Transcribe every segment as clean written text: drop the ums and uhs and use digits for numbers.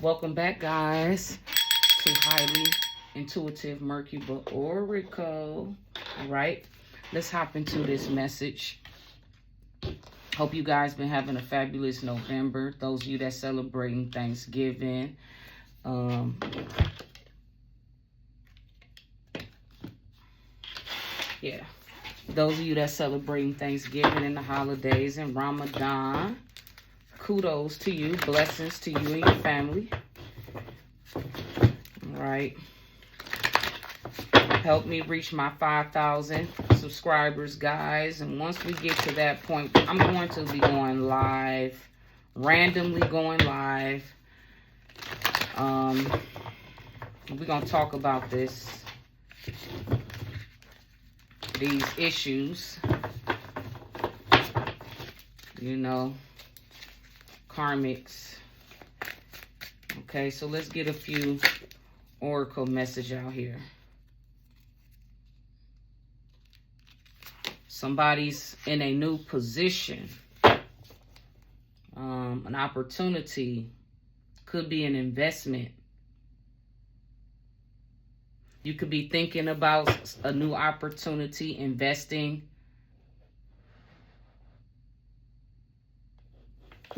Welcome back, guys, to Highly Intuitive Mercury Oracle. All right, let's hop into this message. Hope you guys been having a fabulous November. Those of you that celebrating Thanksgiving. Yeah. Those of you that celebrating Thanksgiving and the holidays and Ramadan. Kudos to you. Blessings to you and your family. All right. Help me reach my 5,000 subscribers, guys. And once we get to that point, I'm going to be going live. Randomly going live. We're going to talk about these issues. You know. Karmics. Okay, so let's get a few oracle message out here. Somebody's in a new position. An opportunity. Could be an investment. You could be thinking about a new opportunity, investing.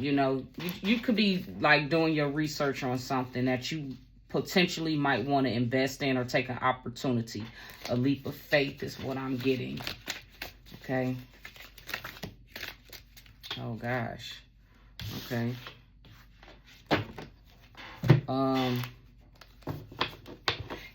You know, you could be like doing your research on something that you potentially might want to invest in or take an opportunity. A leap of faith is what I'm getting. Okay. Oh, gosh. Okay.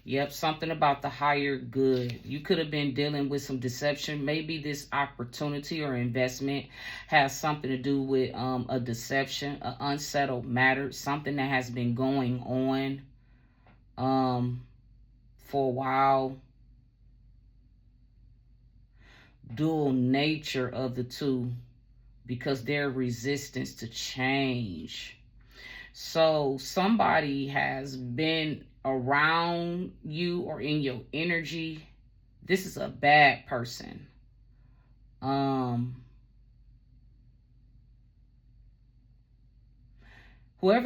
Yep, something about the higher good. You could have been dealing with some deception. Maybe this opportunity or investment has something to do with a deception, an unsettled matter, something that has been going on for a while. Dual nature of the two because their resistance to change. So somebody has been around you or in your energy. This is a bad person. Whoever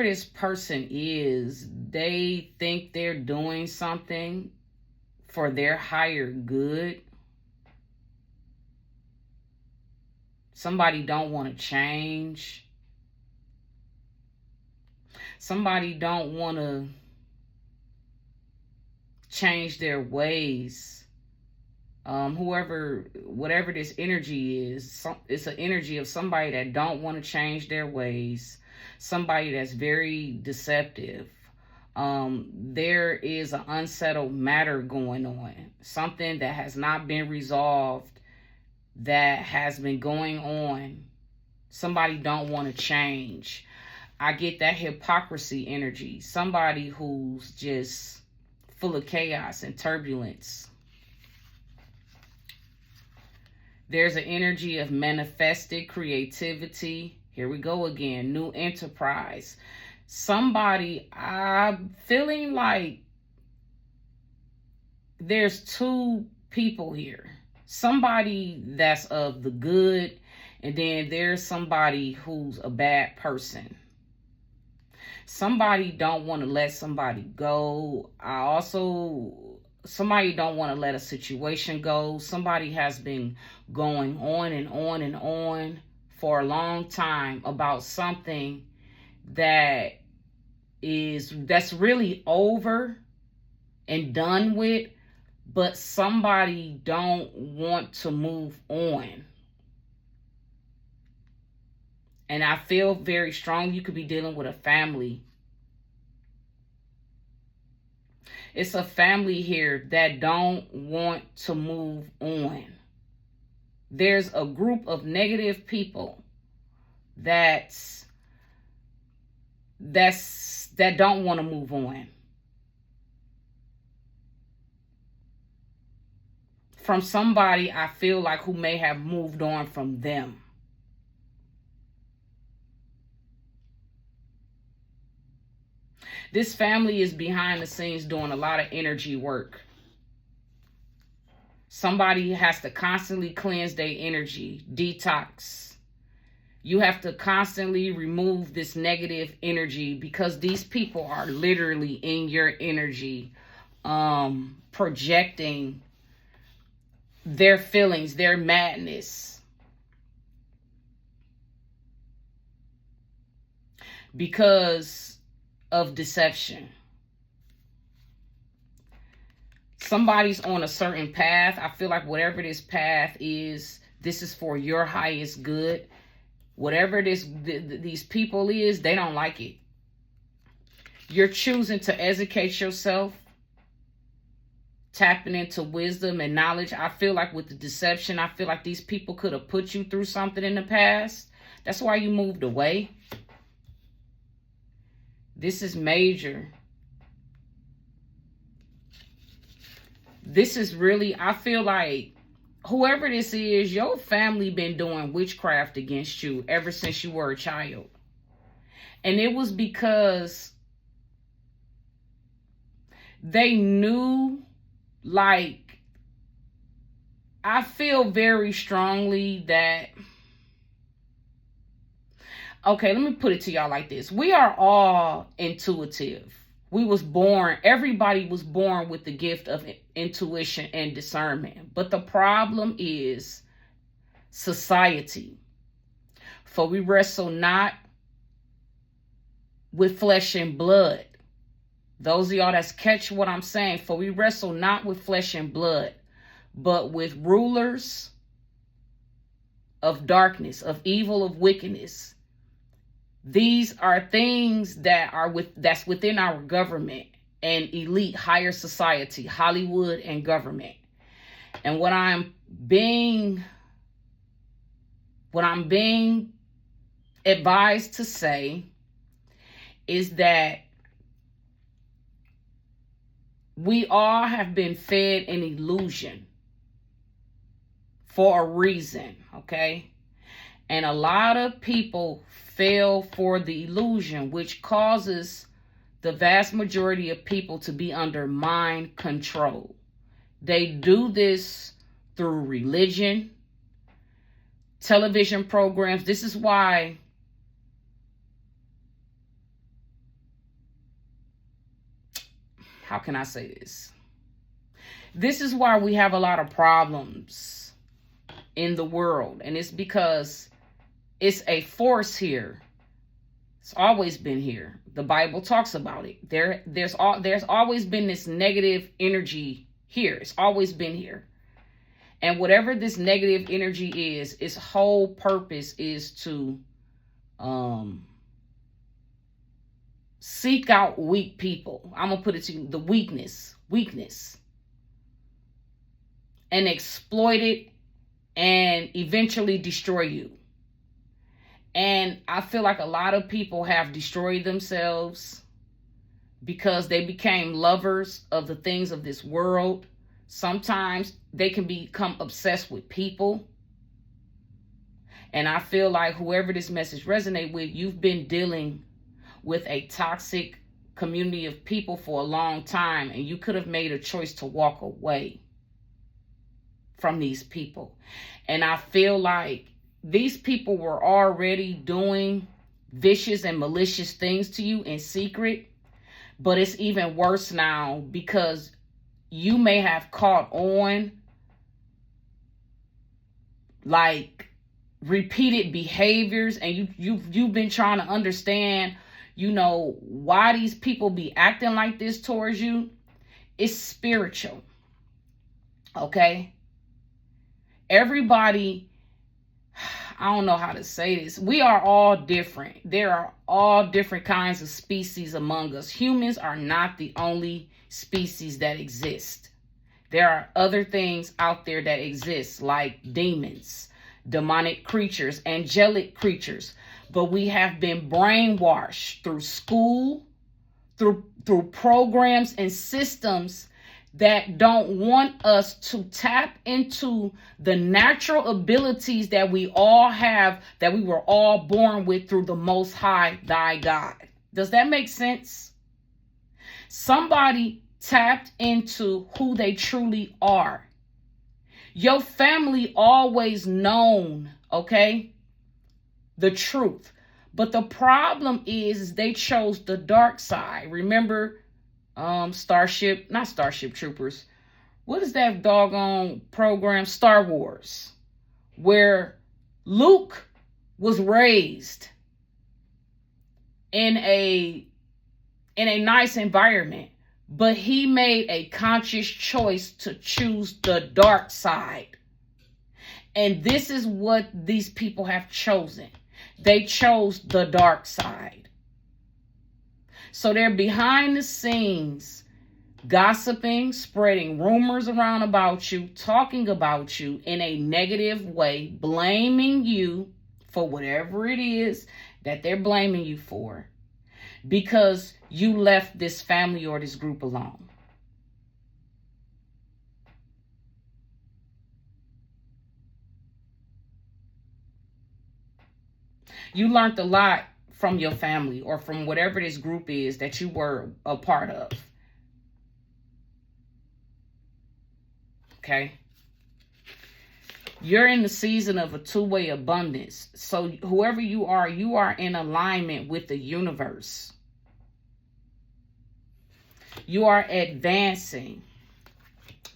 this person is, they think they're doing something for their higher good. Somebody don't want to change. Somebody don't want to change their ways. Whatever this energy is, it's an energy of somebody that don't want to change their ways. Somebody that's very deceptive. There is an unsettled matter going on. Something that has not been resolved that has been going on. Somebody don't want to change. I get that hypocrisy energy. Somebody who's just full of chaos and turbulence. There's an energy of manifested creativity. Here we go again. New enterprise. Somebody, I'm feeling like there's two people here. Somebody that's of the good, and then there's somebody who's a bad person. Somebody don't want to let somebody go. Somebody don't want to let a situation go. Somebody has been going on and on and on for a long time about something that's really over and done with, but somebody don't want to move on. And I feel very strong. You could be dealing with a family. It's a family here that don't want to move on. There's a group of negative people that don't want to move on. From somebody I feel like who may have moved on from them. This family is behind the scenes doing a lot of energy work. Somebody has to constantly cleanse their energy, detox. You have to constantly remove this negative energy, because these people are literally in your energy, projecting their feelings, their madness, because of deception. Somebody's on a certain path. I feel like whatever this path is, this is for your highest good. Whatever these people is, they don't like it. You're choosing to educate yourself, tapping into wisdom and knowledge. I feel like with the deception, I feel like these people could have put you through something in the past. That's why you moved away. This is major. This is really, I feel like whoever this is, your family been doing witchcraft against you ever since you were a child. And it was because they knew, like, I feel very strongly that, okay, let me put it to y'all like this. We are all intuitive. We was born, everybody was born with the gift of intuition and discernment. But the problem is society. For we wrestle not with flesh and blood. Those of y'all that's catch what I'm saying. For we wrestle not with flesh and blood, but with rulers of darkness, of evil, of wickedness. These are things that are that's within our government and elite higher society, Hollywood and government. And what I'm being advised to say is that we all have been fed an illusion for a reason, okay? And a lot of people fell for the illusion, which causes the vast majority of people to be under mind control. They do this through religion, television programs. This is why how can I say this? This is why we have a lot of problems in the world. And it's because it's a force here. It's always been here. The Bible talks about it. There's always been this negative energy here. It's always been here. And whatever this negative energy is, its whole purpose is to seek out weak people. I'm going to put it to you, the weakness, and exploit it and eventually destroy you. And I feel like a lot of people have destroyed themselves because they became lovers of the things of this world. Sometimes they can become obsessed with people. And I feel like whoever this message resonates with, you've been dealing with a toxic community of people for a long time, and you could have made a choice to walk away from these people. And I feel like these people were already doing vicious and malicious things to you in secret, but it's even worse now because you may have caught on like repeated behaviors, and you've been trying to understand, you know, why these people be acting like this towards you. It's spiritual. Okay? Everybody, I don't know how to say this. We are all different. There are all different kinds of species among us. Humans are not the only species that exist. There are other things out there that exist, like demons, demonic creatures, angelic creatures. But we have been brainwashed through school, through programs and systems that don't want us to tap into the natural abilities that we all have, that we were all born with through the Most High, thy God. Does that make sense? Somebody tapped into who they truly are. Your family always known, okay? the truth. But the problem is they chose the dark side. Remember, not Starship Troopers. What is that doggone program? Star Wars, where Luke was raised in a nice environment, but he made a conscious choice to choose the dark side. And this is what these people have chosen. They chose the dark side. So they're behind the scenes gossiping, spreading rumors around about you, talking about you in a negative way, blaming you for whatever it is that they're blaming you for, because you left this family or this group alone. You learned a lot from your family or from whatever this group is that you were a part of. Okay? You're in the season of a two-way abundance. So whoever you are in alignment with the universe. You are advancing.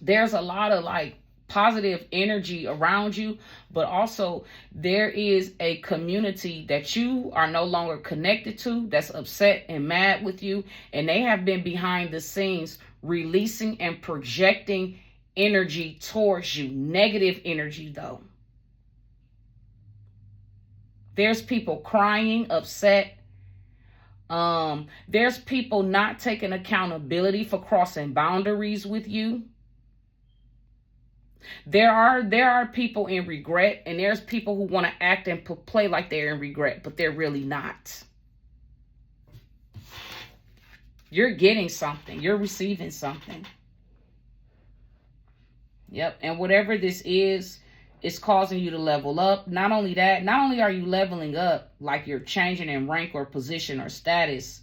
There's a lot of like positive energy around you, but also there is a community that you are no longer connected to that's upset and mad with you, and they have been behind the scenes releasing and projecting energy towards you. Negative energy, though. There's people crying, upset. There's people not taking accountability for crossing boundaries with you. There are people in regret, and there's people who want to act and play like they're in regret, but they're really not. You're getting something. You're receiving something. Yep. And whatever this is, it's causing you to level up. Not only that, not only are you leveling up, like you're changing in rank or position or status,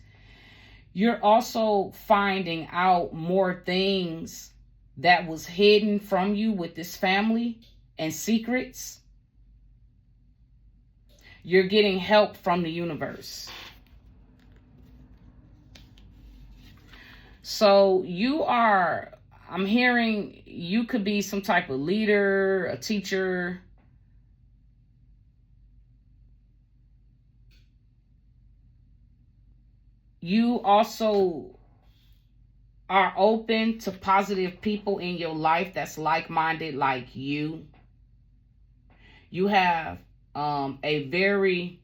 you're also finding out more things that was hidden from you with this family and secrets. You're getting help from the universe. So I'm hearing you could be some type of leader, a teacher. You also are open to positive people in your life that's like-minded like you. You have a very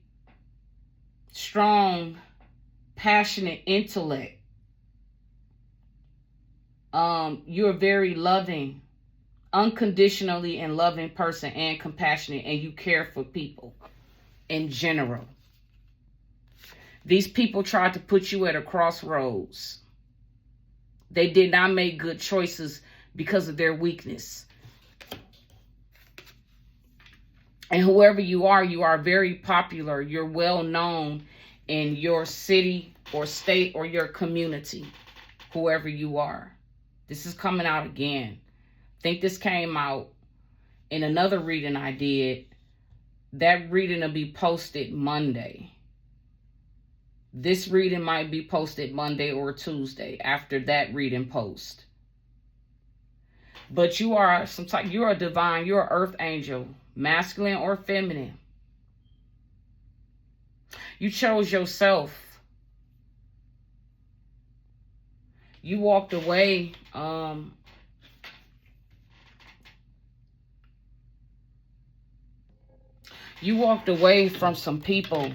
strong, passionate intellect. You're a very loving, unconditionally and loving person, and compassionate, and you care for people in general. These people tried to put you at a crossroads. They did not make good choices because of their weakness. And whoever you are very popular. You're well known in your city or state or your community, whoever you are. This is coming out again. I think this came out in another reading I did. That reading will be posted Monday. This reading might be posted Monday or Tuesday after that reading post. But you are you're a divine, you're an earth angel, masculine or feminine. You chose yourself. You walked away. You walked away from some people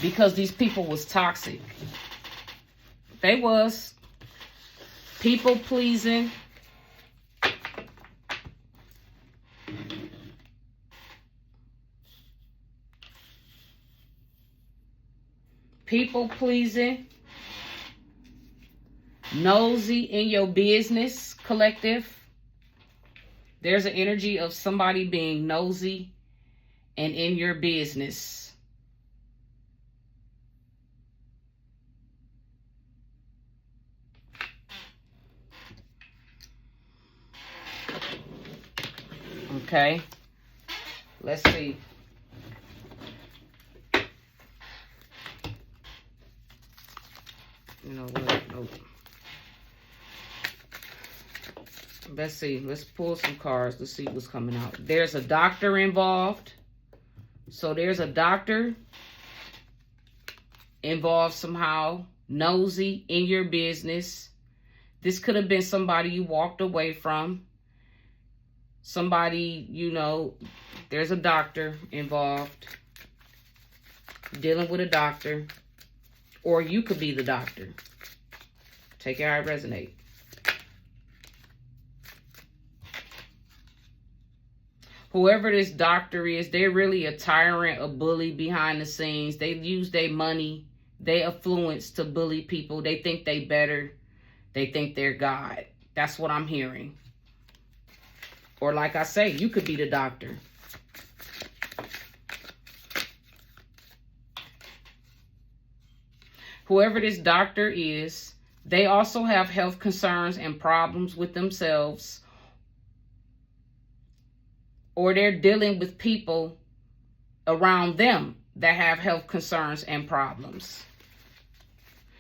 because these people was toxic. They was people pleasing. People pleasing. Nosy in your business collective. There's an energy of somebody being nosy and in your business. Okay. Let's see. You know what? Nope. Let's see. Let's pull some cards to see what's coming out. There's a doctor involved. So there's a doctor involved somehow, nosy in your business. This could have been somebody you walked away from. Somebody, you know, there's a doctor involved. Dealing with a doctor. Or you could be the doctor. Take it how it resonates. Whoever this doctor is, they're really a tyrant, a bully behind the scenes. They use their money, their influence to bully people. They think they better. They think they're God. That's what I'm hearing. Or like I say, you could be the doctor. Whoever this doctor is, they also have health concerns and problems with themselves. Or they're dealing with people around them that have health concerns and problems.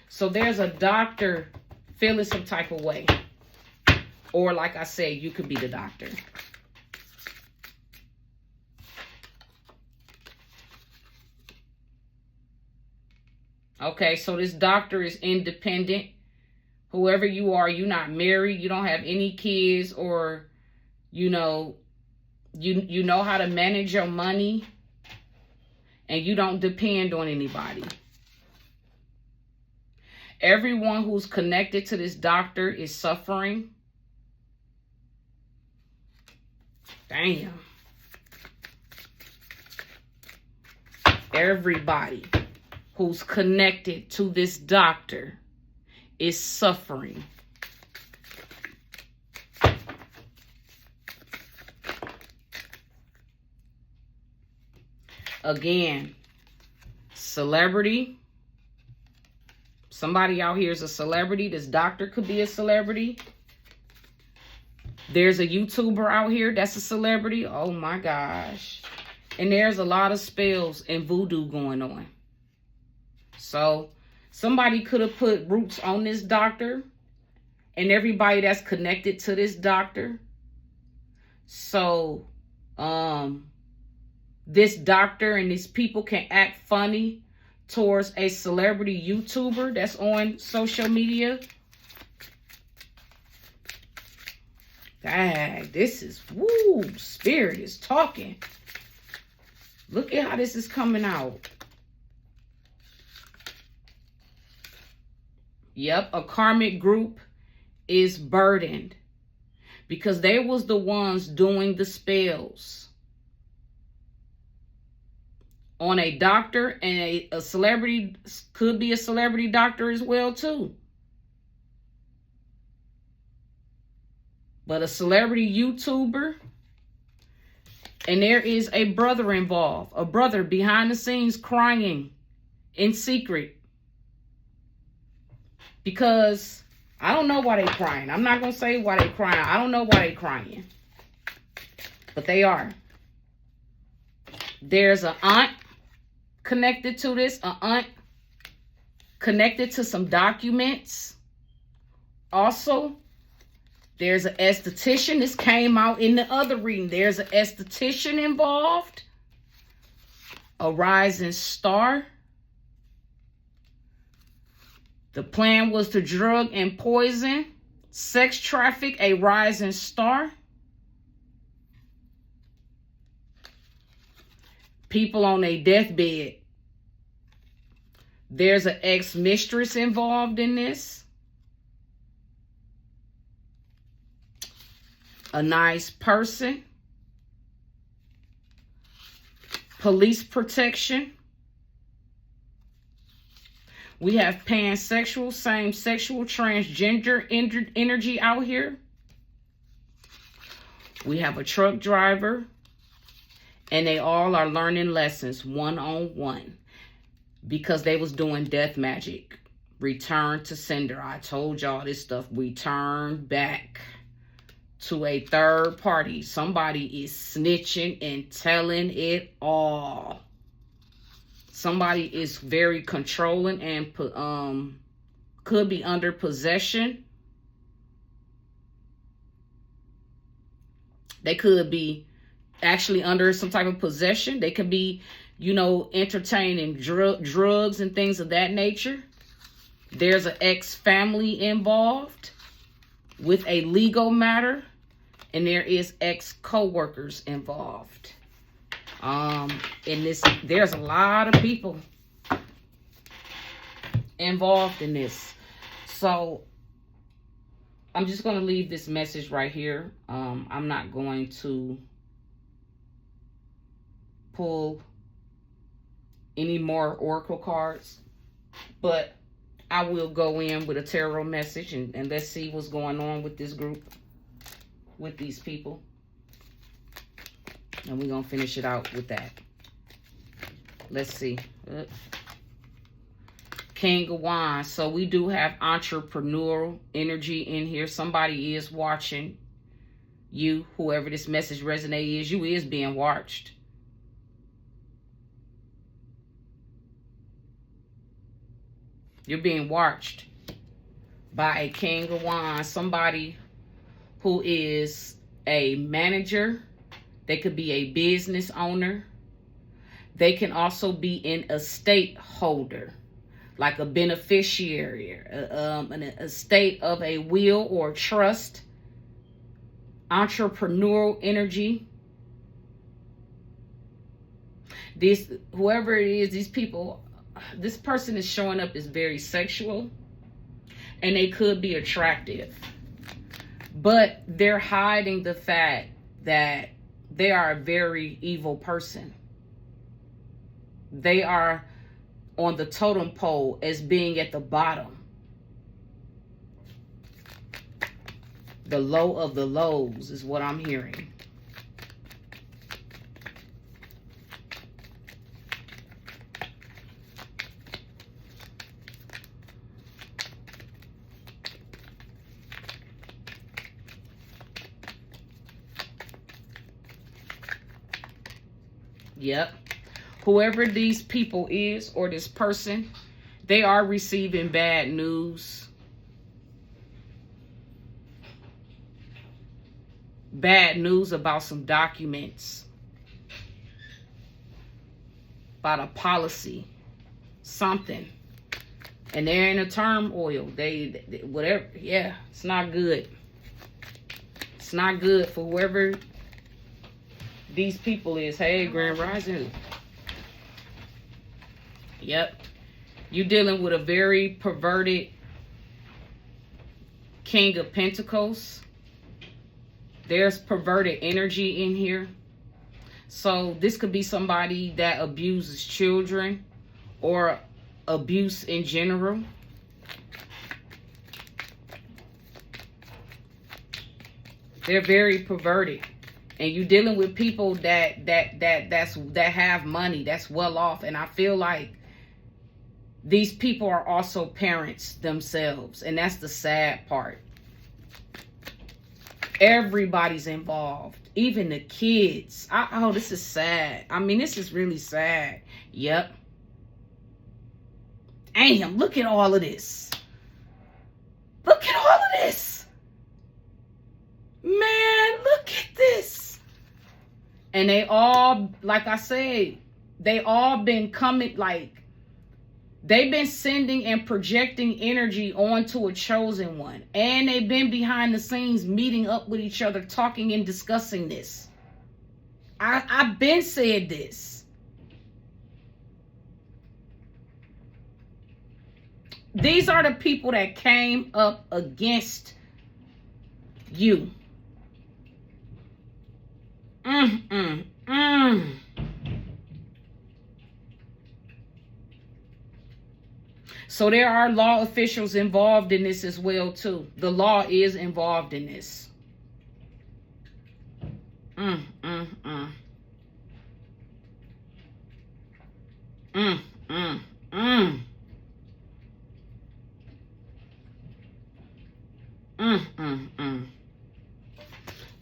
So there's a doctor feeling some type of way. Or like I said, you could be the doctor. Okay, so this doctor is independent. Whoever you are, you're not married, you don't have any kids, or, you know, you know how to manage your money, and you don't depend on anybody. Everyone who's connected to this doctor is suffering. Damn. Everybody who's connected to this doctor is suffering. Again, celebrity. Somebody out here is a celebrity. This doctor could be a celebrity. There's a YouTuber out here that's a celebrity. Oh my gosh. And there's a lot of spells and voodoo going on. So somebody could have put roots on this doctor and everybody that's connected to this doctor. So this doctor and these people can act funny towards a celebrity YouTuber that's on social media. Dang, this is, woo, spirit is talking. Look at how this is coming out. Yep, a karmic group is burdened because they was the ones doing the spells on a doctor, and a celebrity could be a celebrity doctor as well too. But a celebrity YouTuber, and there is a brother involved, a brother behind the scenes crying in secret. Because I don't know why they crying. I'm not going to say why they crying. I don't know why they crying. But they are. There's an aunt connected to this. An aunt connected to some documents. Also, there's an esthetician. This came out in the other reading. There's an esthetician involved. A rising star. The plan was to drug and poison, sex traffic a rising star. People on a deathbed. There's an ex-mistress involved in this. A nice person. Police protection. We have pansexual, same-sexual, transgender energy out here. We have a truck driver. And they all are learning lessons one-on-one. Because they was doing death magic. Return to sender. I told y'all this stuff. Return back to a third party. Somebody is snitching and telling it all. Somebody is very controlling and could be under possession. They could be actually under some type of possession. They could be, you know, entertaining drugs and things of that nature. There's an ex-family involved with a legal matter, and there is ex-co-workers involved. In this, there's a lot of people involved in this. So I'm just going to leave this message right here. I'm not going to pull any more oracle cards, but I will go in with a tarot message and let's see what's going on with this group, with these people. And we're going to finish it out with that. Let's see. King of Wands. So we do have entrepreneurial energy in here. Somebody is watching you. Whoever this message resonates is, you is being watched. You're being watched by a King of Wands. Somebody who is a manager. They could be a business owner. They can also be an estate holder, like a beneficiary, an estate of a will or trust. Entrepreneurial energy. This, whoever it is, these people, this person is showing up as very sexual, and they could be attractive, but they're hiding the fact that they are a very evil person. They are on the totem pole as being at the bottom. The low of the lows is what I'm hearing. Yep. Whoever these people is, or this person, they are receiving bad news. Bad news about some documents. About a policy. Something. And they're in a turmoil. They whatever. Yeah, it's not good. It's not good for whoever these people is. Hey, Grand Rising. Yep. You're dealing with a very perverted King of Pentacles. There's perverted energy in here. So this could be somebody that abuses children or abuse in general. They're very perverted. And you're dealing with people that have money, that's well off. And I feel like these people are also parents themselves. And that's the sad part. Everybody's involved. Even the kids. Oh, this is sad. I mean, this is really sad. Yep. Damn, look at all of this. Look at all of this. Man, look at this. And they all, like I said, they all been coming, like, they've been sending and projecting energy onto a chosen one. And they've been behind the scenes meeting up with each other, talking and discussing this. I've been said this. These are the people that came up against you. So there are law officials involved in this as well, too. The law is involved in this.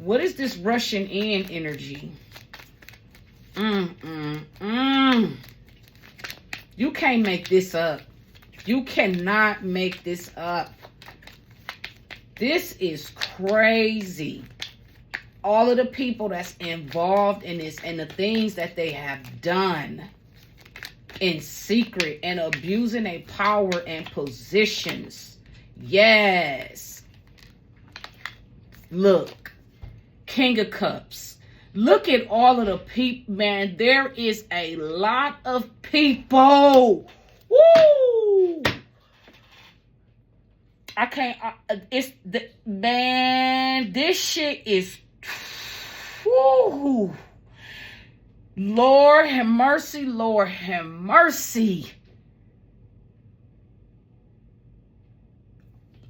What is this rushing in energy? You can't make this up. You cannot make this up. This is crazy. All of the people that's involved in this and the things that they have done in secret and abusing their power and positions. Yes. Look. King of Cups. Look at all of the people, man. There is a lot of people. Woo! I can't, it's the, man, this shit is, woo. Lord have mercy, Lord have mercy.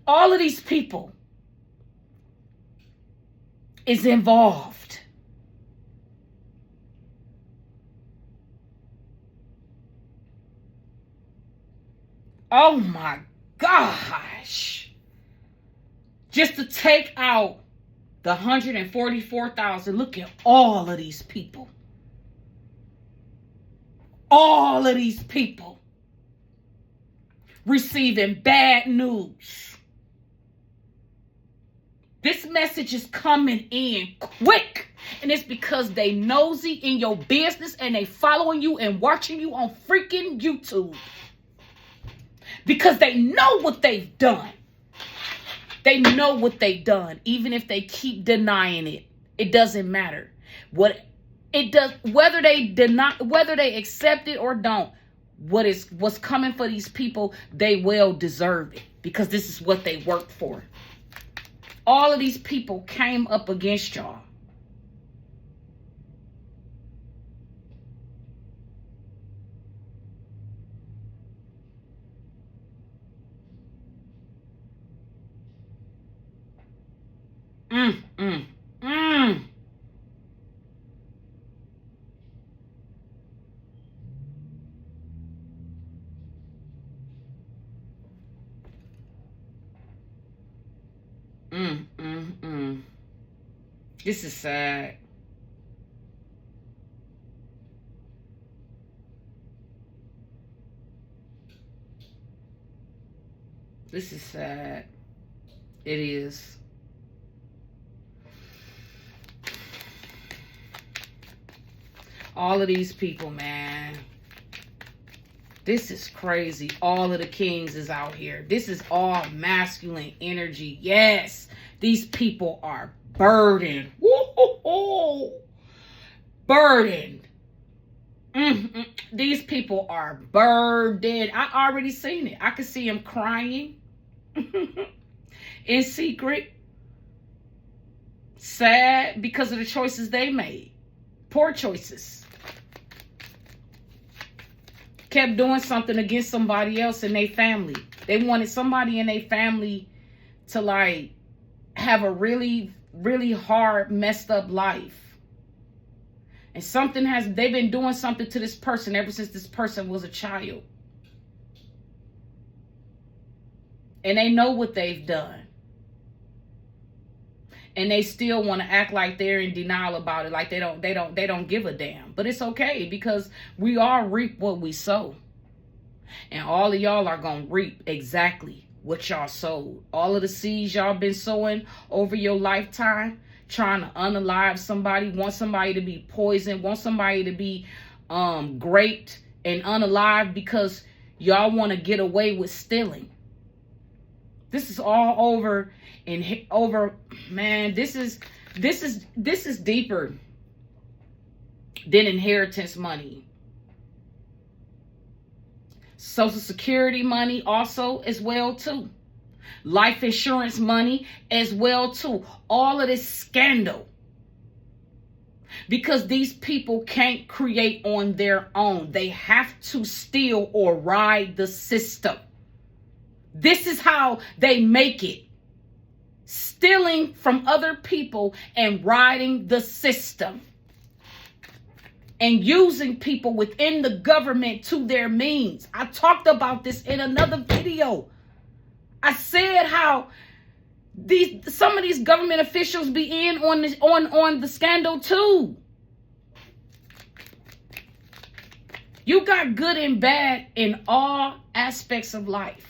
All of these people is involved. Oh my gosh. Just to take out the 144,000. Look at all of these people. All of these people receiving bad news. This message is coming in quick. And it's because they nosy in your business and they following you and watching you on freaking YouTube. Because they know what they've done. They know what they've done. Even if they keep denying it, it doesn't matter. What it does, whether they deny, whether they accept it or don't, what's coming for these people, they well deserve it. Because this is what they worked for. All of these people came up against y'all. Mm. This is sad. This is sad. It is. All of these people, man. This is crazy. All of the kings is out here. This is all masculine energy. Yes. These people are burdened. Woo-hoo-hoo. Burdened. These people are burdened. I already seen it. I could see them crying in secret. Sad because of the choices they made. Poor choices. Kept doing something against somebody else in their family. They wanted somebody in their family to like have a really, really hard, messed up life. And they've been doing something to this person ever since this person was a child. And they know what they've done. And they still want to act like they're in denial about it, like they don't give a damn. But it's okay because we all reap what we sow. And all of y'all are going to reap exactly what y'all sowed. All of the seeds y'all been sowing over your lifetime, trying to unalive somebody, want somebody to be poisoned, want somebody to be great and unalive because y'all want to get away with stealing. This is all over man, this is deeper than inheritance money. Social Security money also as well too. Life insurance money as well too. All of this scandal. Because these people can't create on their own. They have to steal or ride the system. This is how they make it. Stealing from other people and riding the system. And using people within the government to their means. I talked about this in another video. I said how Some of these government officials be in on the scandal too. You got good and bad in all aspects of life.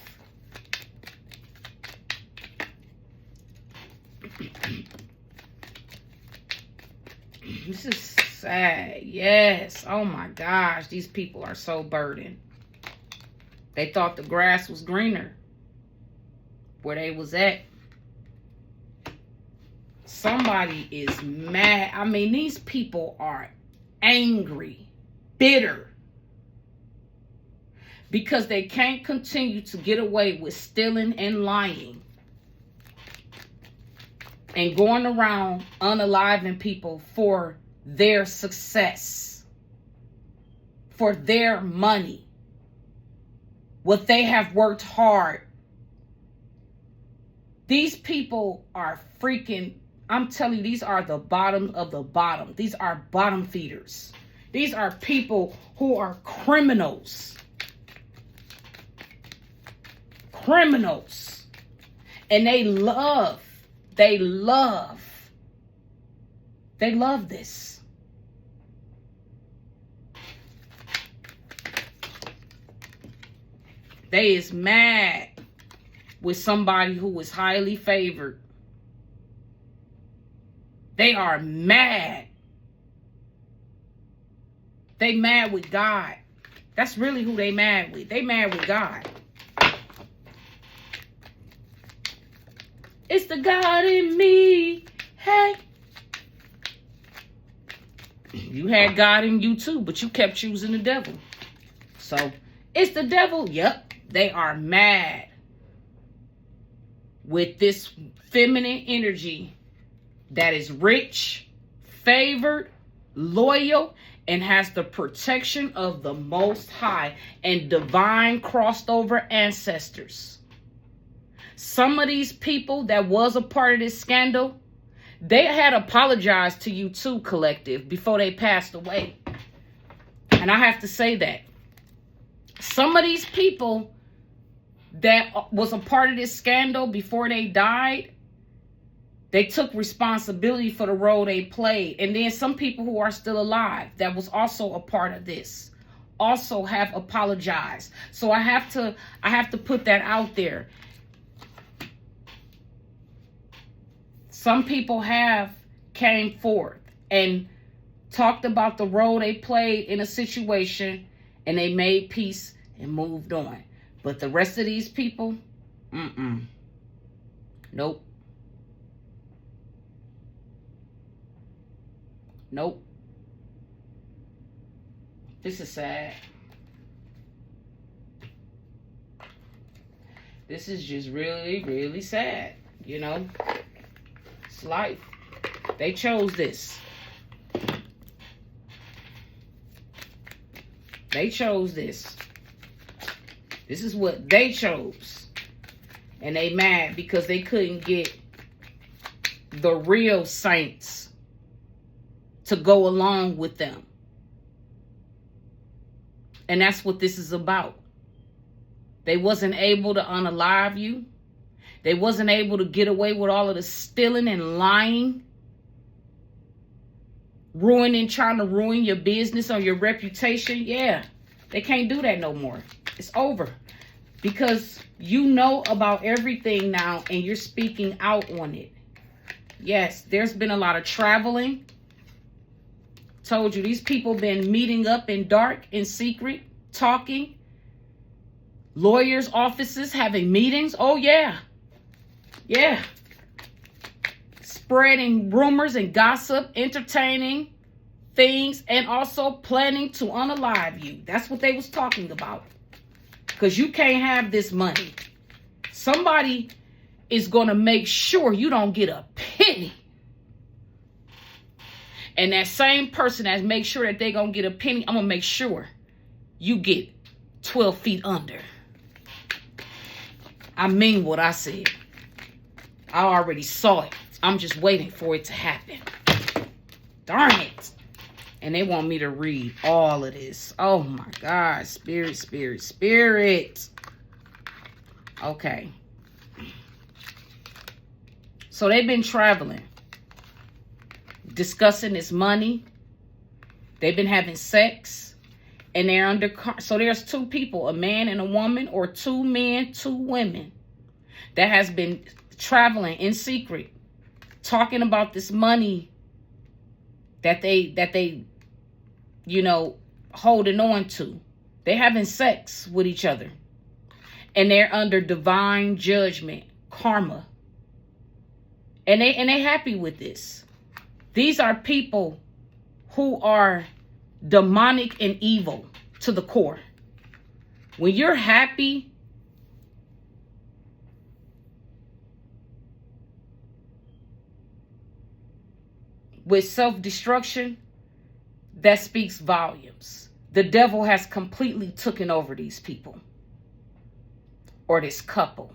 This is sad. Yes. Oh my gosh. These people are so burdened. They thought the grass was greener where they was at. Somebody is mad. I mean, these people are angry, bitter, because they can't continue to get away with stealing and lying and going around unaliving people for their success, for their money, what they have worked hard. These people are freaking, I'm telling you, these are the bottom of the bottom. These are bottom feeders. These are people who are criminals. Criminals. And they love this. They is mad with somebody who is highly favored. They are mad. They mad with God. That's really who they mad with. They mad with God. It's the God in me. Hey. You had God in you too, but you kept choosing the devil. So, it's the devil. Yep. They are mad with this feminine energy that is rich, favored, loyal, and has the protection of the Most High and divine crossed over ancestors. Some of these people that was a part of this scandal, they had apologized to you too, collective, before they passed away. And I have to say that. Some of these people that was a part of this scandal before they died, they took responsibility for the role they played. And then some people who are still alive that was also a part of this also have apologized. So I have to put that out there. Some people have came forth and talked about the role they played in a situation, and they made peace and moved on. But the rest of these people, nope. Nope. This is sad. This is just really, really sad. You know, it's life. They chose this. They chose this. This is what they chose. And they mad because they couldn't get the real saints to go along with them. And that's what this is about. They wasn't able to unalive you. They wasn't able to get away with all of the stealing and lying. Trying to ruin your business or your reputation. Yeah, they can't do that no more. It's over. Because you know about everything now and you're speaking out on it. Yes, there's been a lot of traveling. Told you, these people been meeting up in dark, in secret, talking. Lawyers' offices having meetings. Oh, yeah. Yeah. Spreading rumors and gossip, entertaining things, and also planning to unalive you. That's what they was talking about. Because you can't have this money. Somebody is going to make sure you don't get a penny. And that same person that makes sure that they're going to get a penny, I'm going to make sure you get 12 feet under. I mean what I said. I already saw it. I'm just waiting for it to happen. Darn it. And they want me to read all of this. Oh my God. Spirit, spirit, spirit. Okay. So they've been traveling, discussing this money. They've been having sex, and they're under. So there's two people, a man and a woman, or two men, two women, that has been traveling in secret, talking about this money that they, you know, holding on to. They're having sex with each other, and they're under divine judgment, karma, and they happy with this. These are people who are demonic and evil to the core. When you're happy with self-destruction, that speaks volumes. The devil has completely taken over these people or this couple.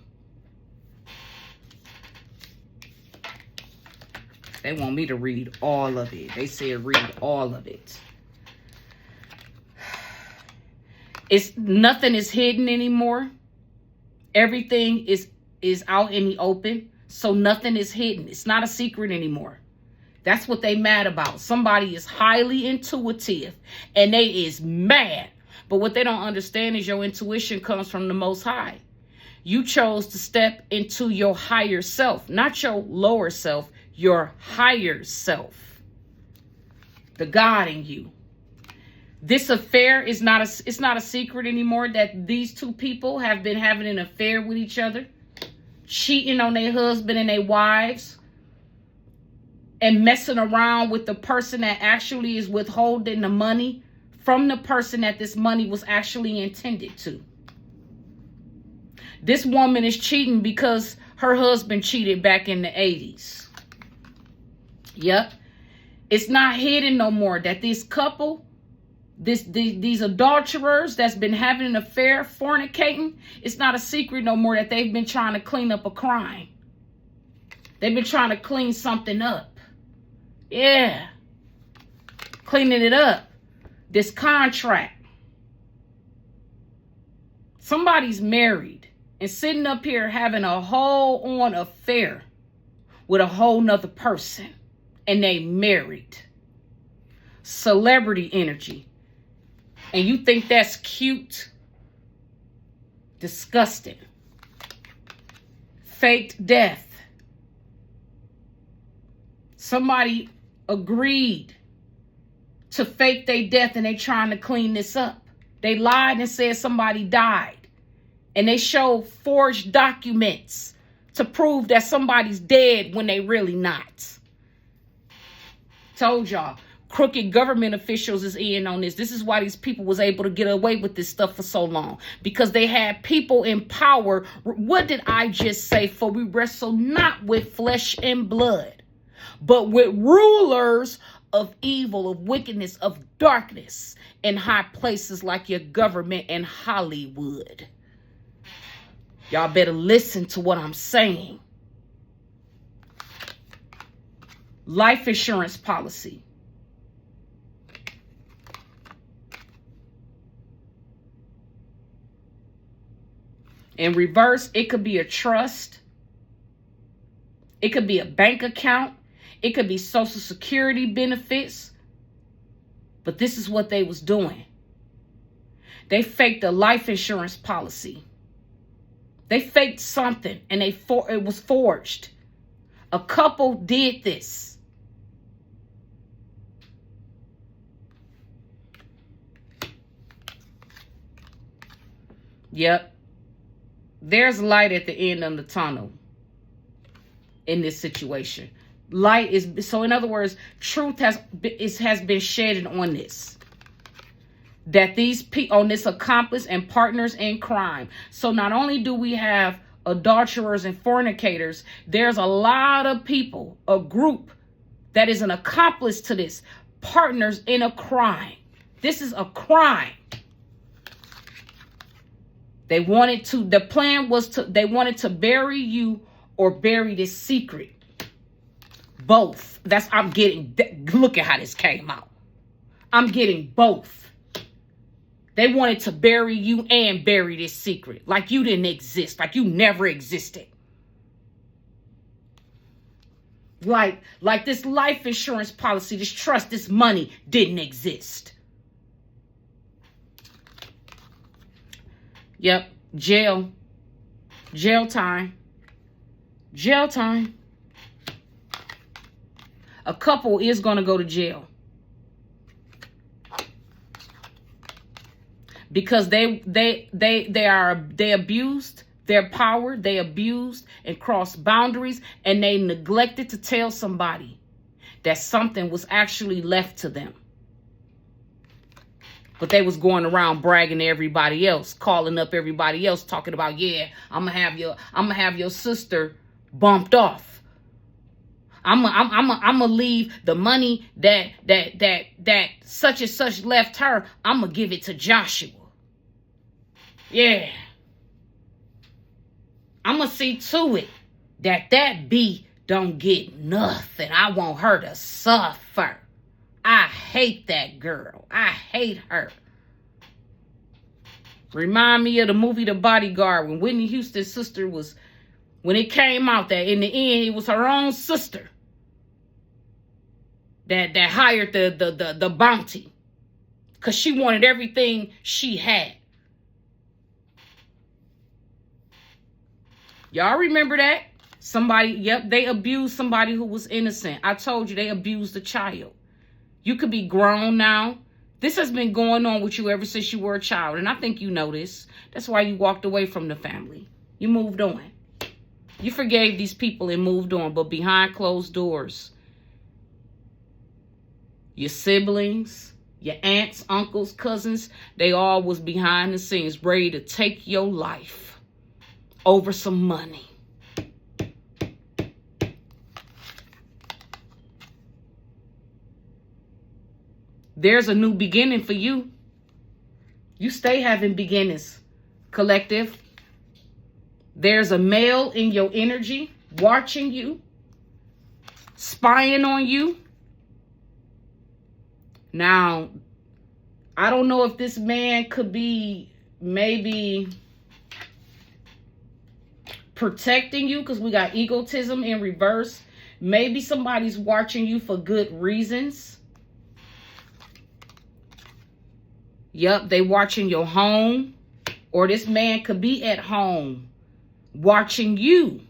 They want me to read all of it. They said read all of it. Nothing is hidden anymore. Everything is out in the open. So nothing is hidden. It's not a secret anymore. That's what they mad about. Somebody is highly intuitive and they is mad. But what they don't understand is your intuition comes from the Most High. You chose to step into your higher self, not your lower self, your higher self. The God in you. This affair is not a secret anymore that these two people have been having an affair with each other, cheating on their husband and their wives, and messing around with the person that actually is withholding the money from the person that this money was actually intended to. This woman is cheating because her husband cheated back in the 80s. Yep. It's not hidden no more that this couple, these adulterers that's been having an affair, fornicating, it's not a secret no more that they've been trying to clean up a crime. They've been trying to clean something up. Yeah. Cleaning it up. This contract. Somebody's married and sitting up here having a whole on affair with a whole nother person. And they married. Celebrity energy. And you think that's cute? Disgusting. Faked death. Somebody agreed to fake their death and they trying to clean this up. They lied and said somebody died. And they showed forged documents to prove that somebody's dead when they really not. Told y'all, crooked government officials is in on this. This is why these people was able to get away with this stuff for so long. Because they had people in power. What did I just say? For we wrestle not with flesh and blood, but with rulers of evil, of wickedness, of darkness in high places like your government and Hollywood. Y'all better listen to what I'm saying. Life insurance policy. In reverse, it could be a trust. It could be a bank account. It could be Social Security benefits. But this is what they was doing. They faked a life insurance policy. They faked something and it was forged. A couple did this. Yep. There's light at the end of the tunnel in this situation. Light is, so in other words, truth has been shedded on this. That these people, on this accomplice and partners in crime. So not only do we have adulterers and fornicators, there's a lot of people, a group that is an accomplice to this, partners in a crime. This is a crime. They wanted to, the plan was to, they wanted to bury you or bury this secret. Both. That's, I'm getting, look at how this came out. I'm getting both. They wanted to bury you and bury this secret. Like you didn't exist. Like you never existed. Like this life insurance policy, this trust, this money didn't exist. Yep, jail time, jail time. A couple is going to go to jail because they abused their power, they abused and crossed boundaries, and they neglected to tell somebody that something was actually left to them. But they was going around bragging to everybody else, calling up everybody else, talking about, yeah, I'm gonna have your sister bumped off. I'm gonna leave the money that such and such left her. I'm gonna give it to Joshua. Yeah. I'm gonna see to it that B don't get nothing. I want her to suffer. I hate that girl. I hate her. Remind me of the movie The Bodyguard when Whitney Houston's sister was, when it came out that in the end it was her own sister that hired the bounty because she wanted everything she had. Y'all remember that? Somebody, yep, they abused somebody who was innocent. I told you they abused a child. You could be grown now. This has been going on with you ever since you were a child. And I think you know this. That's why you walked away from the family. You moved on. You forgave these people and moved on. But behind closed doors, your siblings, your aunts, uncles, cousins, they all was behind the scenes ready to take your life over some money. There's a new beginning for you. You stay having beginnings, collective. There's a male in your energy watching you, spying on you. Now, I don't know if this man could be maybe protecting you because we got egotism in reverse. Maybe somebody's watching you for good reasons. Yep, they watching your home. Or this man could be at home watching you.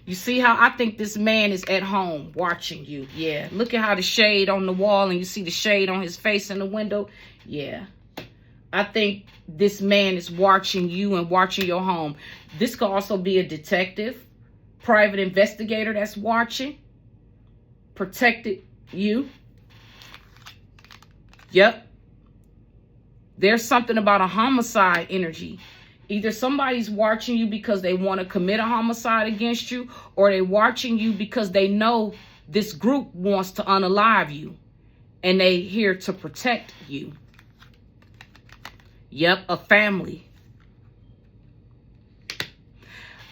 You see how I think this man is at home watching you. Yeah, look at how the shade on the wall and you see the shade on his face in the window. Yeah, I think this man is watching you and watching your home. This could also be a detective, private investigator that's watching, protected you. Yep. There's something about a homicide energy. Either somebody's watching you because they want to commit a homicide against you, or they're watching you because they know this group wants to unalive you and they here to protect you. Yep, a family.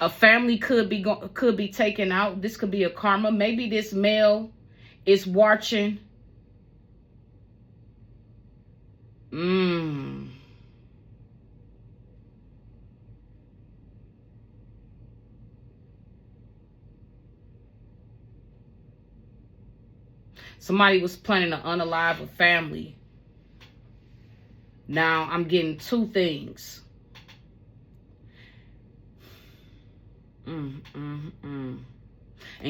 A family could be taken out. This could be a karma. Maybe this male is watching. Somebody was planning to unalive a family. Now I'm getting two things. And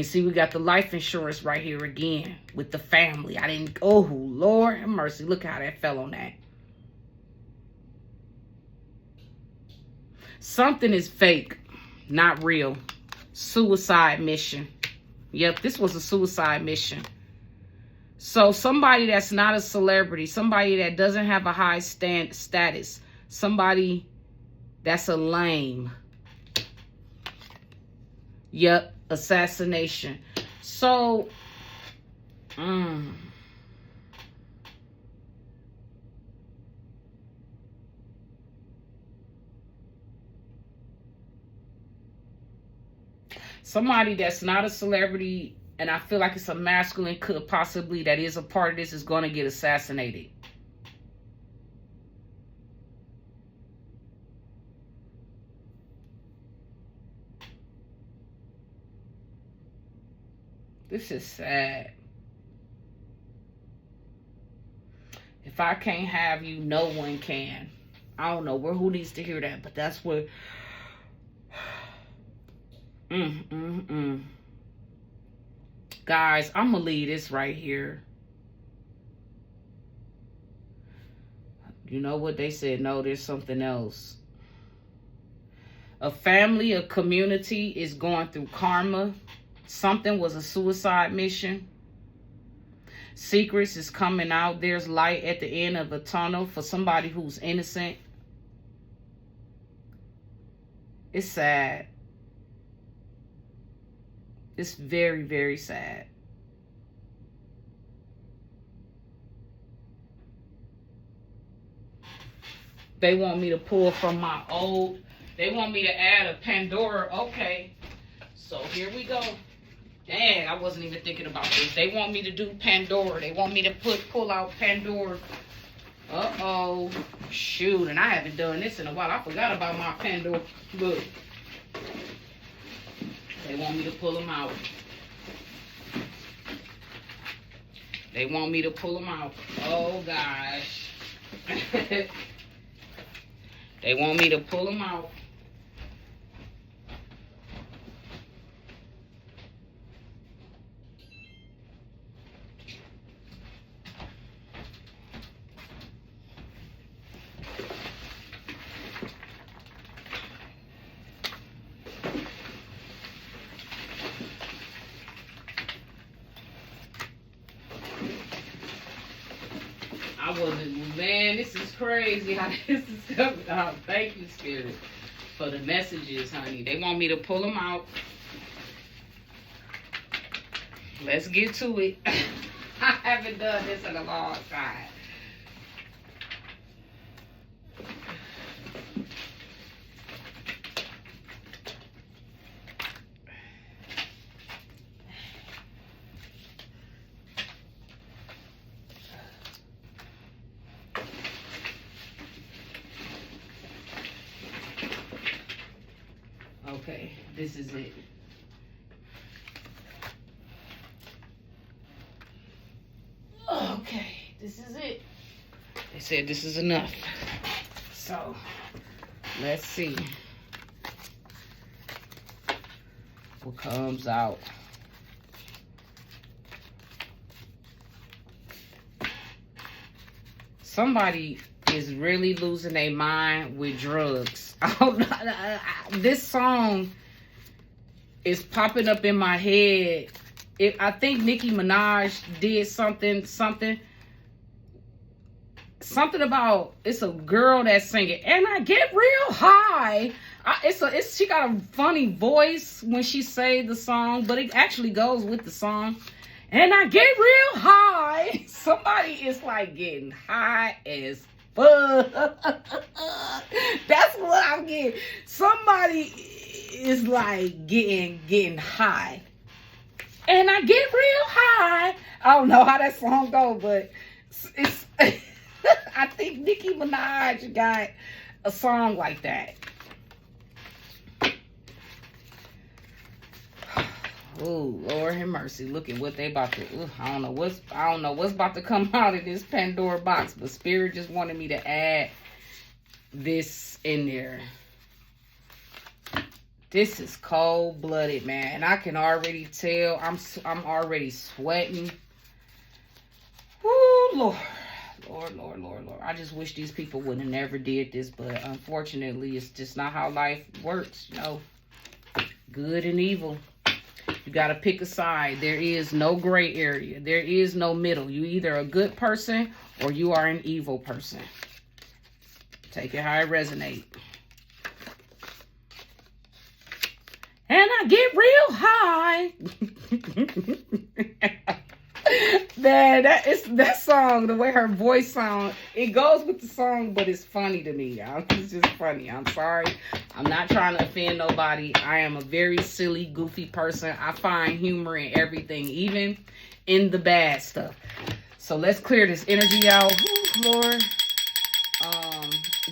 see, we got the life insurance right here again with the family. I didn't, oh, Lord have mercy. Look how that fell on that. Something is fake, not real. Suicide mission. Yep, this was a suicide mission. So somebody that's not a celebrity, somebody that doesn't have a high status, somebody that's a lame. Yep, assassination. So, somebody that's not a celebrity, and I feel like it's a masculine, could possibly, that is a part of this, is going to get assassinated. This is sad. If I can't have you, no one can. I don't know who needs to hear that, but that's what. Guys, I'm gonna leave this right here. You know what they said? No, there's something else. A family, a community is going through karma. Something was a suicide mission. Secrets is coming out. There's light at the end of a tunnel for somebody who's innocent. It's sad. It's very, very sad. They want me to pull from my old. They want me to add a Pandora. Okay. So here we go. Dang, I wasn't even thinking about this. They want me to do Pandora. They want me to pull out Pandora. Uh-oh. Shoot, and I haven't done this in a while. I forgot about my Pandora. Look. They want me to pull them out. They want me to pull them out. Oh, gosh. They want me to pull them out. I wasn't, man, this is crazy how this is coming out. Thank you, Spirit, for the messages, honey. They want me to pull them out. Let's get to it. I haven't done this in a long time. Okay, this is it. Okay, this is it. They said this is enough. So, let's see what comes out. Somebody is really losing their mind with drugs. This song is popping up in my head. I think Nicki Minaj did something about, it's a girl that's singing, and I get real high. She got a funny voice when she say the song, but it actually goes with the song. And I get real high. Somebody is like getting high as fuck. That's what I'm getting. Somebody is like getting high. And I get real high. I don't know how that song goes, but it's I think Nicki Minaj got a song like that. Oh, Lord have mercy. Look at what they about to. I don't know what's about to come out of this Pandora box, but Spirit just wanted me to add this in there. This is cold-blooded, man. And I can already tell. I'm already sweating. Woo, Lord. Lord. I just wish these people would have never did this, but unfortunately, it's just not how life works. You know, good and evil. You got to pick a side. There is no gray area. There is no middle. You either a good person or you are an evil person. Take it how it resonates. And I get real high. Man, that song, the way her voice sounds, it goes with the song, but it's funny to me, y'all. It's just funny. I'm sorry. I'm not trying to offend nobody. I am a very silly, goofy person. I find humor in everything, even in the bad stuff. So let's clear this energy out. Ooh, Lord.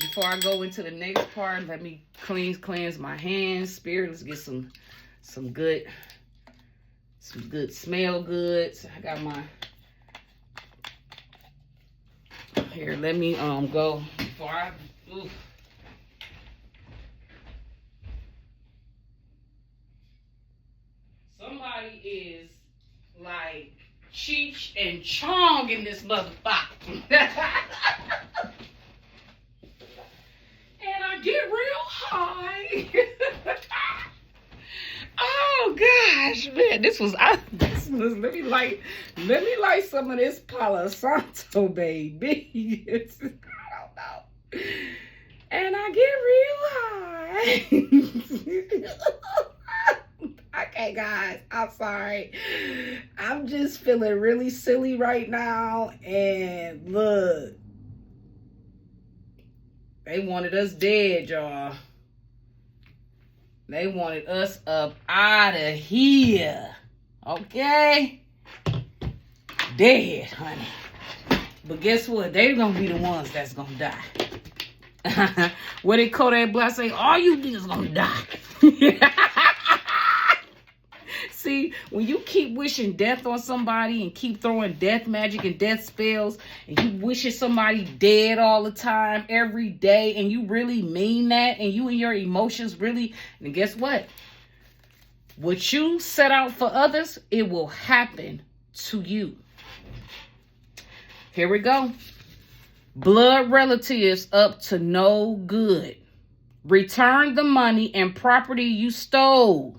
Before I go into the next part, let me cleanse my hands. Spirit, let's get some good Some good smell goods. I got my... Here, let me go before I... Ooh. Somebody is like Cheech and Chong in this motherfucker. And I get real high. Oh gosh, man, this was let me light some of this Palo Santo, baby. I don't know. And I get real high. Okay, guys, I'm sorry. I'm just feeling really silly right now. And look, they wanted us dead, y'all. They wanted us up out of here. Okay? Dead, honey. But guess what? They're going to be the ones that's going to die. What did Kodak Black say? All you niggas going to die. See, when you keep wishing death on somebody and keep throwing death magic and death spells and you wishing somebody dead all the time, every day, and you really mean that, and you and your emotions really, and guess what? What you set out for others, it will happen to you. Here we go. Blood relatives up to no good. Return the money and property you stole.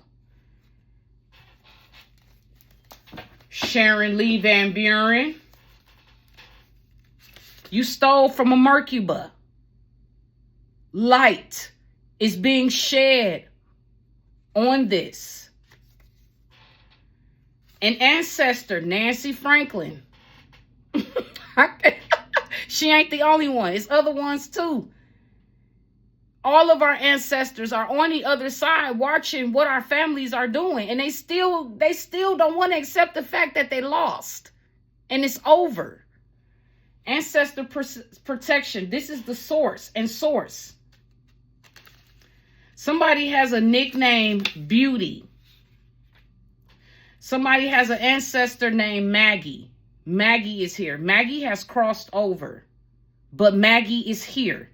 Sharon Lee Van Buren. You stole from a Mercuba. Light is being shed on this. An ancestor, Nancy Franklin. She ain't the only one. It's other ones too. All of our ancestors are on the other side watching what our families are doing. And they still don't want to accept the fact that they lost. And it's over. Ancestor protection. This is the source and source. Somebody has a nickname, Beauty. Somebody has an ancestor named Maggie. Maggie is here. Maggie has crossed over. But Maggie is here.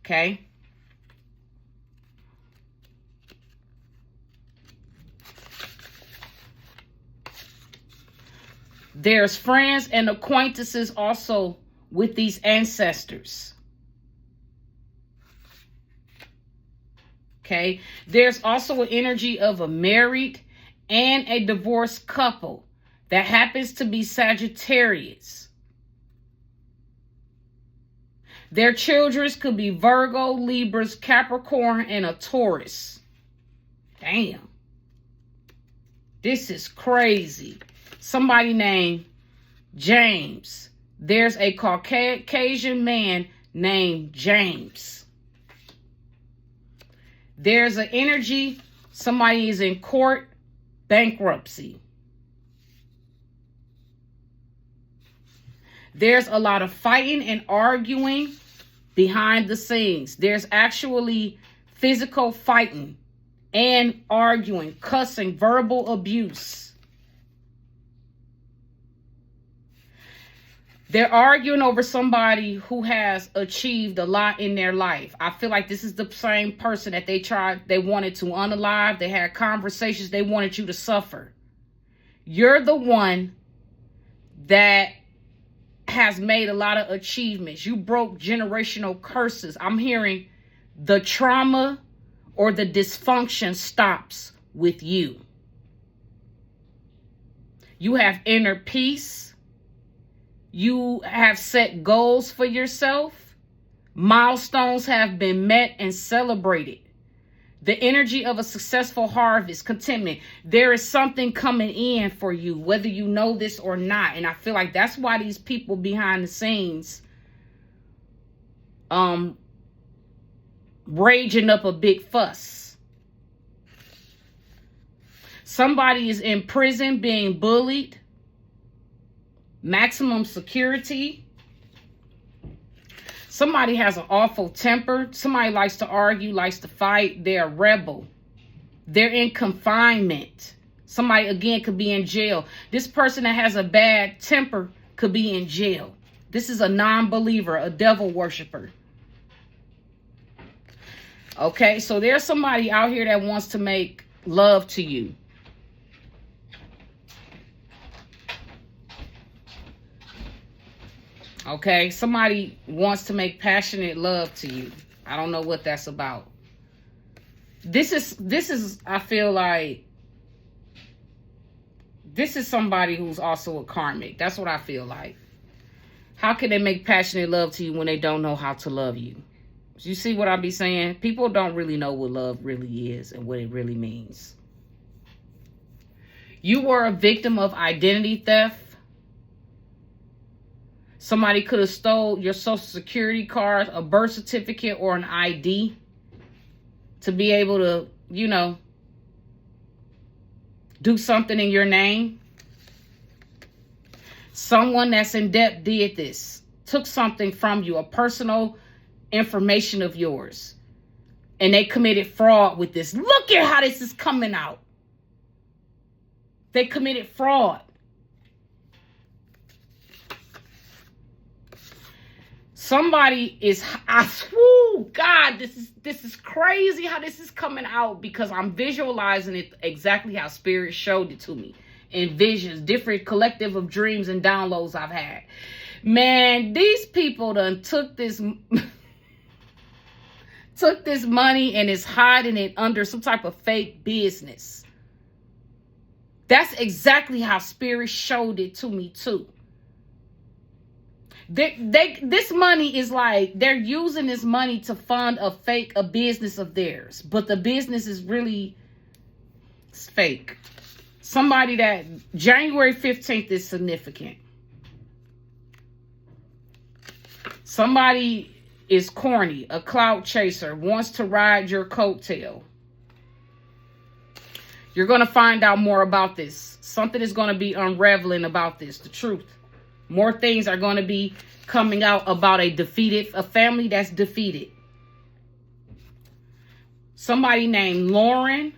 Okay. There's friends and acquaintances also with these ancestors. Okay. There's also an energy of a married and a divorced couple that happens to be Sagittarius. Their children could be Virgo, Libras, Capricorn, and a Taurus. Damn. This is crazy. Somebody named James. There's a Caucasian man named James. There's an energy. Somebody is in court, bankruptcy. There's a lot of fighting and arguing behind the scenes. There's actually physical fighting and arguing, cussing, verbal abuse. They're arguing over somebody who has achieved a lot in their life. I feel like this is the same person that they wanted to unalive. They had conversations. They wanted you to suffer. You're the one that has made a lot of achievements. You broke generational curses. I'm hearing the trauma or the dysfunction stops with you. You have inner peace. You have set goals for yourself. Milestones have been met and celebrated. The energy of a successful harvest, contentment. There is something coming in for you, whether you know this or not. And I feel like that's why these people behind the scenes raging up a big fuss. Somebody is in prison being bullied. Maximum security. Somebody has an awful temper. Somebody likes to argue, likes to fight. They're a rebel. They're in confinement. Somebody, again, could be in jail. This person that has a bad temper could be in jail. This is a non-believer, a devil worshiper. Okay, so there's somebody out here that wants to make love to you. Okay, somebody wants to make passionate love to you. I don't know what that's about. This is, I feel like, this is somebody who's also a karmic. That's what I feel like. How can they make passionate love to you when they don't know how to love you? You see what I be saying? People don't really know what love really is and what it really means. You were a victim of identity theft. Somebody could have stole your social security card, a birth certificate, or an ID to be able to, you know, do something in your name. Someone that's in debt did this, took something from you, a personal information of yours, and they committed fraud with this. Look at how this is coming out. They committed fraud. Somebody is, God, this is crazy how this is coming out, because I'm visualizing it exactly how Spirit showed it to me in visions, different collective of dreams and downloads I've had. Man, these people done took this money and is hiding it under some type of fake business. That's exactly how Spirit showed it to me too. This money is like, they're using this money to fund a business of theirs, but the business is really, it's fake. Somebody that January 15th is significant. Somebody is corny, a clout chaser, wants to ride your coattail. You're going to find out more about this. Something is going to be unraveling about this, the truth. More things are going to be coming out about a family that's defeated. Somebody named Lauren,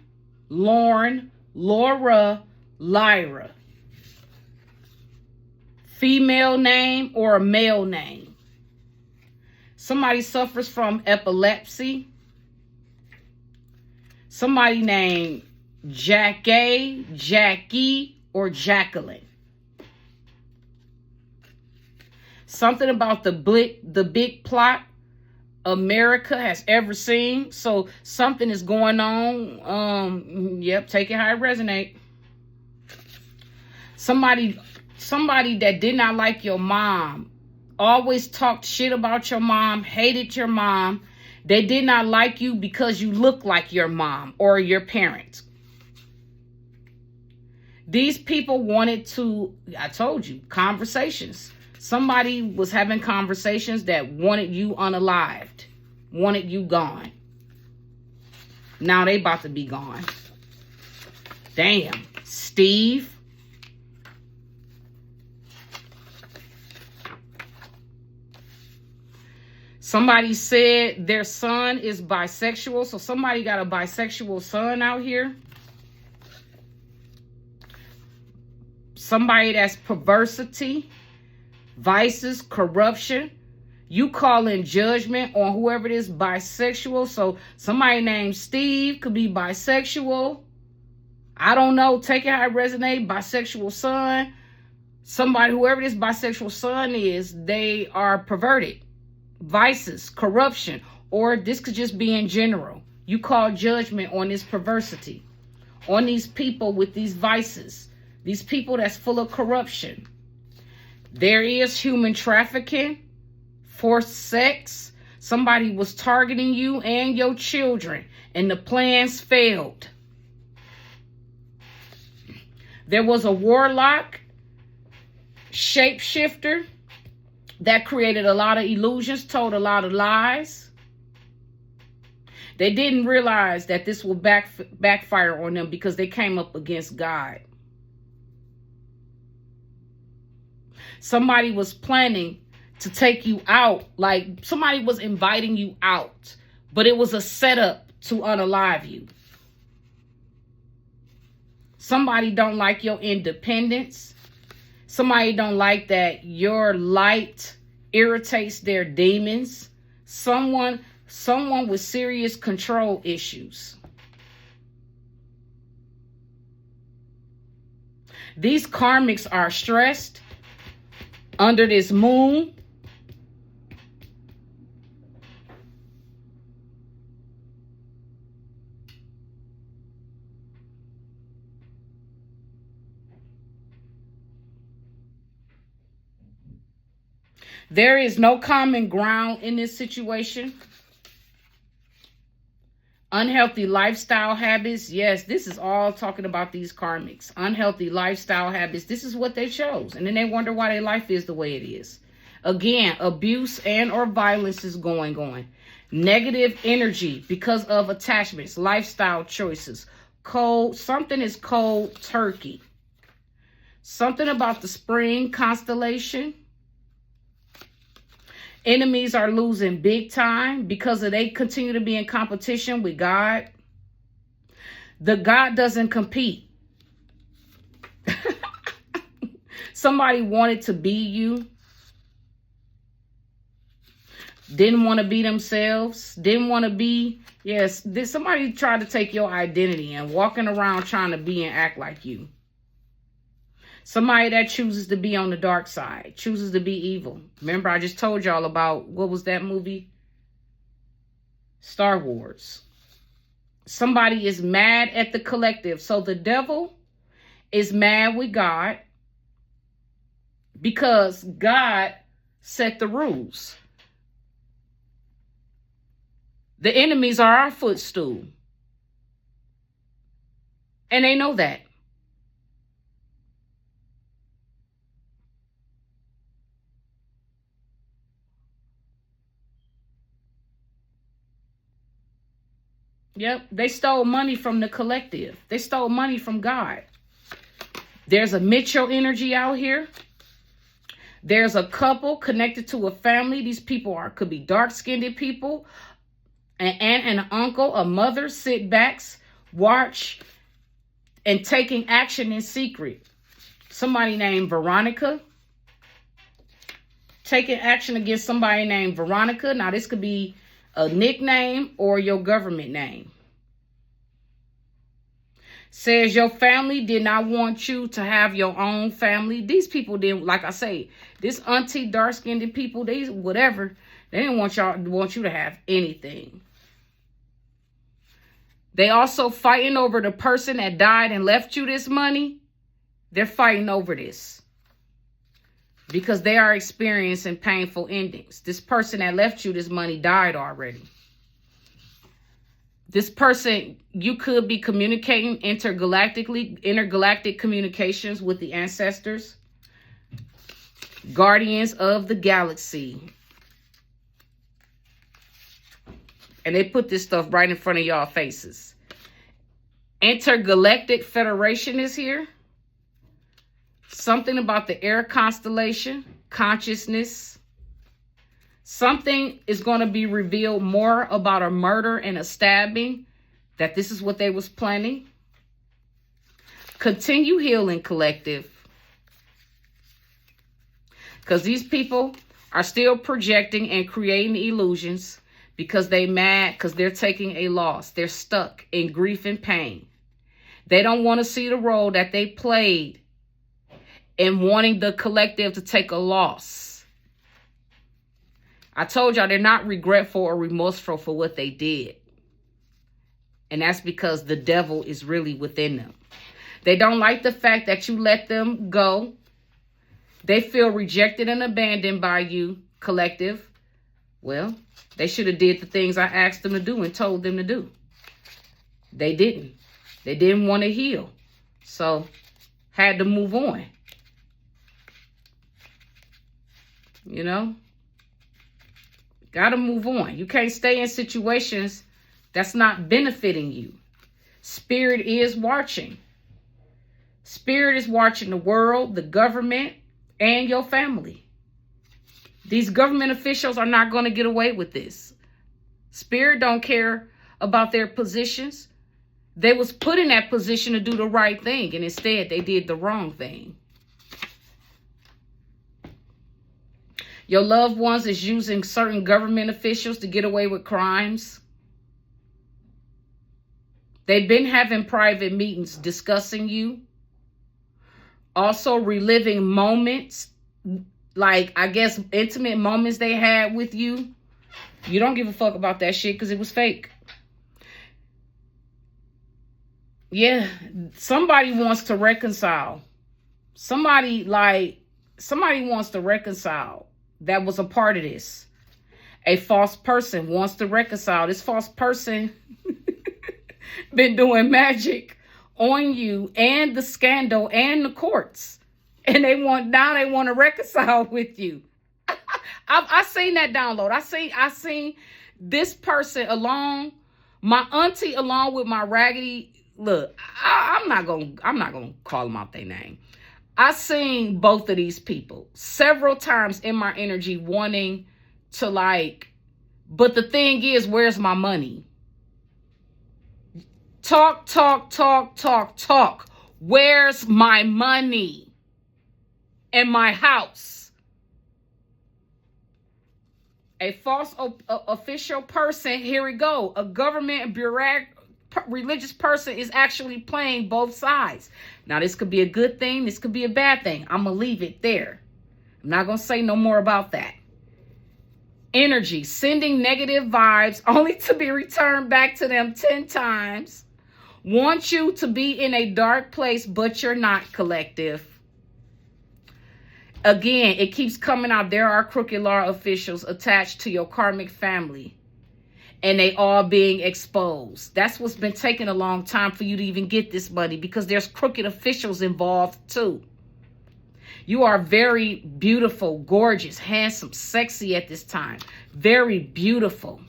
Laura, Lyra. Female name or a male name. Somebody suffers from epilepsy. Somebody named Jackie, or Jacqueline. Something about the big plot America has ever seen. So something is going on. Yep, take it how it resonates. Somebody that did not like your mom, always talked shit about your mom, hated your mom. They did not like you because you look like your mom or your parent. These people wanted to, I told you, conversations. Somebody was having conversations that wanted you unalived, wanted you gone. Now they about to be gone. Damn. Steve. Somebody said their son is bisexual. So somebody got a bisexual son out here. Somebody that's perversity, vices, corruption. You call in judgment on whoever it is bisexual. So somebody named Steve could be bisexual. I don't know. Take it how it resonates. Bisexual son. Somebody, whoever this bisexual son is, they are perverted. Vices, corruption, or this could just be in general. You call judgment on this perversity, on these people with these vices, these people that's full of corruption. There is human trafficking, forced sex. Somebody was targeting you and your children, and the plans failed. There was a warlock, shapeshifter, that created a lot of illusions, told a lot of lies. They didn't realize that this will backfire on them because they came up against God. Somebody was planning to take you out, like somebody was inviting you out, but it was a setup to unalive you. Somebody don't like your independence. Somebody don't like that your light irritates their demons. Someone with serious control issues. These karmics are stressed under this moon. There is no common ground in this situation. Unhealthy lifestyle habits. Yes, this is all talking about these karmics. Unhealthy lifestyle habits. This is what they chose. And then they wonder why their life is the way it is. Again, abuse and or violence is going on. Negative energy because of attachments, lifestyle choices. Cold. Something is cold turkey. Something about the spring constellation. Enemies are losing big time because they continue to be in competition with God. The God doesn't compete. Somebody wanted to be you. Didn't want to be themselves. Didn't want to be. Yes, somebody tried to take your identity and walking around trying to be and act like you. Somebody that chooses to be on the dark side, chooses to be evil. Remember, I just told y'all about, what was that movie? Star Wars. Somebody is mad at the collective. So the devil is mad with God because God set the rules. The enemies are our footstool. And they know that. Yep, they stole money from the collective. They stole money from God. There's a Mitchell energy out here. There's a couple connected to a family. These people could be dark-skinned people. An aunt and an uncle, a mother, sit backs, watch, and taking action in secret. Somebody named Veronica. Taking action against somebody named Veronica. Now, this could be a nickname or your government name. Says your family did not want you to have your own family. These people didn't, like I say, this auntie, dark-skinned people, they whatever, they didn't want you to have anything. They also fighting over the person that died and left you this money. They're fighting over this because they are experiencing painful endings. This person that left you this money died already. This person, you could be communicating intergalactic communications with the ancestors, guardians of the galaxy. And they put this stuff right in front of y'all faces. Intergalactic Federation is here. Something about the air constellation, consciousness. Something is going to be revealed more about a murder and a stabbing, that this is what they was planning. Continue healing, collective. Because these people are still projecting and creating illusions because they mad because they're taking a loss. They're stuck in grief and pain. They don't want to see the role that they played in wanting the collective to take a loss. I told y'all they're not regretful or remorseful for what they did. And that's because the devil is really within them. They don't like the fact that you let them go. They feel rejected and abandoned by you, collective. Well, they should have did the things I asked them to do and told them to do. They didn't. They didn't want to heal. So, had to move on. You know? Got to move on. You can't stay in situations that's not benefiting you. Spirit is watching. Spirit is watching the world, the government, and your family. These government officials are not going to get away with this. Spirit don't care about their positions. They was put in that position to do the right thing, and instead they did the wrong thing. Your loved ones is using certain government officials to get away with crimes. They've been having private meetings discussing you. Also reliving moments, like, I guess, intimate moments they had with you. You don't give a fuck about that shit because it was fake. Yeah, somebody wants to reconcile. Somebody wants to reconcile. That was a part of this. A false person wants to reconcile. This false person been doing magic on you and the scandal and the courts. And they want to reconcile with you. I seen that download. I seen this person along, my auntie along with my raggedy, look, I'm not gonna call them out their name. I seen both of these people several times in my energy wanting to, like, but the thing is, where's my money? Talk. Where's my money in my house? A false official person, here we go. A government religious person is actually playing both sides. Now, this could be a good thing. This could be a bad thing. I'm going to leave it there. I'm not going to say no more about that. Energy, sending negative vibes only to be returned back to them 10 times. Want you to be in a dark place, but you're not, collective. Again, it keeps coming out. There are crooked law officials attached to your karmic family. And they all being exposed. That's what's been taking a long time for you to even get this money, because there's crooked officials involved too. You are very beautiful, gorgeous, handsome, sexy at this time. Very beautiful.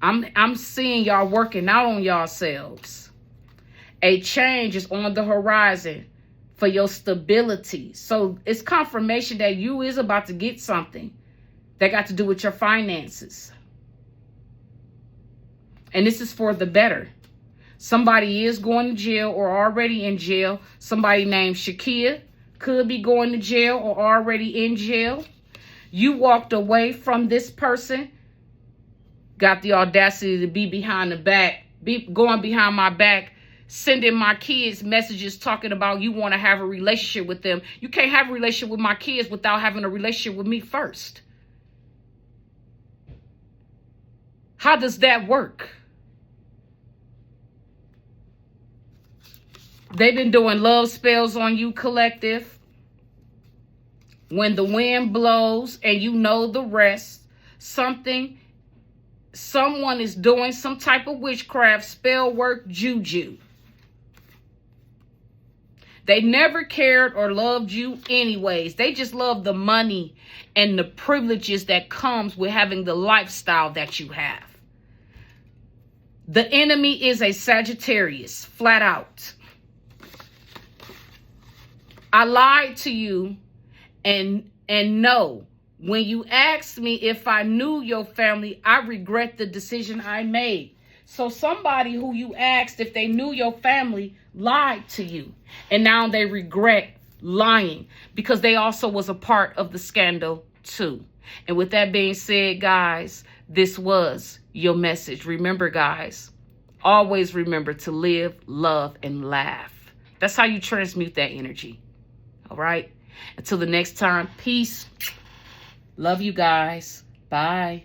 I'm seeing y'all working out on yourselves. A change is on the horizon for your stability. So it's confirmation that you is about to get something that got to do with your finances. And this is for the better. Somebody is going to jail or already in jail. Somebody named Shakia could be going to jail or already in jail. You walked away from this person. Got the audacity to be behind the back. Going behind my back. Sending my kids messages talking about you want to have a relationship with them. You can't have a relationship with my kids without having a relationship with me first. How does that work? They've been doing love spells on you, collective. When the wind blows and you know the rest, someone is doing some type of witchcraft, spell work, juju. They never cared or loved you anyways. They just love the money and the privileges that comes with having the lifestyle that you have. The enemy is a Sagittarius, flat out. I lied to you, and no, when you asked me if I knew your family, I regret the decision I made. So somebody who you asked if they knew your family lied to you, and now they regret lying because they also was a part of the scandal too. And with that being said, guys, this was your message. Remember, guys, always remember to live, love, and laugh. That's how you transmute that energy. All right. Until the next time, peace. Love you guys. Bye.